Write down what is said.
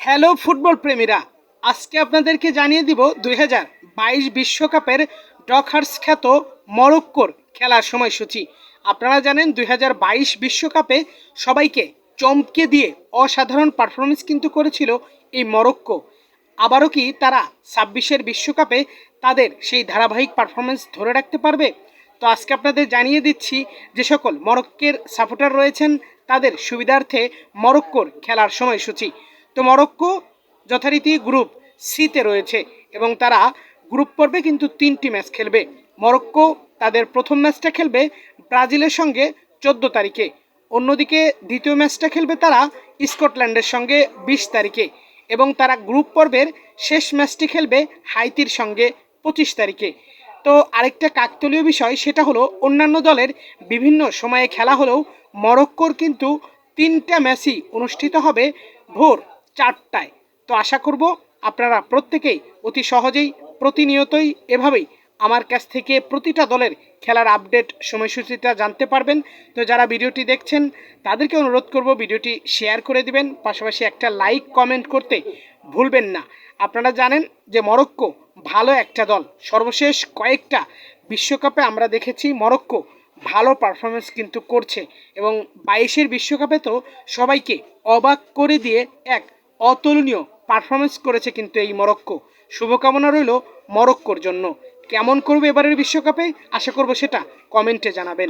Hello football প্রেমীরা, আজকে আপনাদেরকে জানিয়ে দিব 2022 বিশ্বকাপের ডকহার্স খ্যাত মরক্কোর খেলার সময়সূচি। আপনারা জানেন 2022 বিশ্বকাপে সবাইকে চমকে দিয়ে অসাধারণ পারফরমেন্স কিন্তু করেছিল এই মরক্কো। আবারও কি তারা 26-এর বিশ্বকাপে তাদের সেই ধারাবাহিক পারফরমেন্স ধরে রাখতে পারবে? তো আজকে আপনাদের জানিয়ে দিচ্ছি যে সকল মরক্কোর সাপোর্টার রয়েছেন তাদের সুবিধার্থে মরক্কোর খেলার সময়সূচি। তো মরক্কো যথারীতি গ্রুপ সিতে রয়েছে এবং তারা গ্রুপ পর্বে কিন্তু 3টি ম্যাচ খেলবে। মরক্কো তাদের প্রথম ম্যাচটা খেলবে ব্রাজিলের সঙ্গে 14 তারিখে, অন্যদিকে দ্বিতীয় ম্যাচটা খেলবে তারা স্কটল্যান্ডের সঙ্গে 20 তারিখে এবং তারা গ্রুপ পর্বের শেষ ম্যাচটি খেলবে হাইতির সঙ্গে 25 তারিখে। তো আরেকটা কাকতালীয় বিষয় সেটা হলো অন্যান্য দলের বিভিন্ন সময়ে খেলা হলেও মরক্কোর কিন্তু 3টা ম্যাচই অনুষ্ঠিত হবে ভোর 4টায়। তো আশা করব আপনারা প্রত্যেকেই অতি সহজেই প্রতিনিয়তই এভাবেই আমার কাছ থেকে প্রতিটা দলের খেলার আপডেট সময়সূচিটা জানতে পারবেন। তো যারা ভিডিওটি দেখছেন তাদেরকে অনুরোধ করব ভিডিওটি শেয়ার করে দিবেন, পাশাপাশি একটা লাইক কমেন্ট করতে ভুলবেন না। আপনারা জানেন যে মরক্কো ভালো একটা দল, সর্বশেষ কয়েকটা বিশ্বকাপে আমরা দেখেছি মরক্কো ভালো পারফরমেন্স কিন্তু করছে এবং 22-এর বিশ্বকাপে তো সবাইকে অবাক করে দিয়ে এক অতুলনীয় পারফরমেন্স করেছে কিন্তু এই মরক্কো। শুভকামনা রইল মরক্কোর জন্য। কেমন করবে এবারের বিশ্বকাপে আশা করব সেটা কমেন্টে জানাবেন।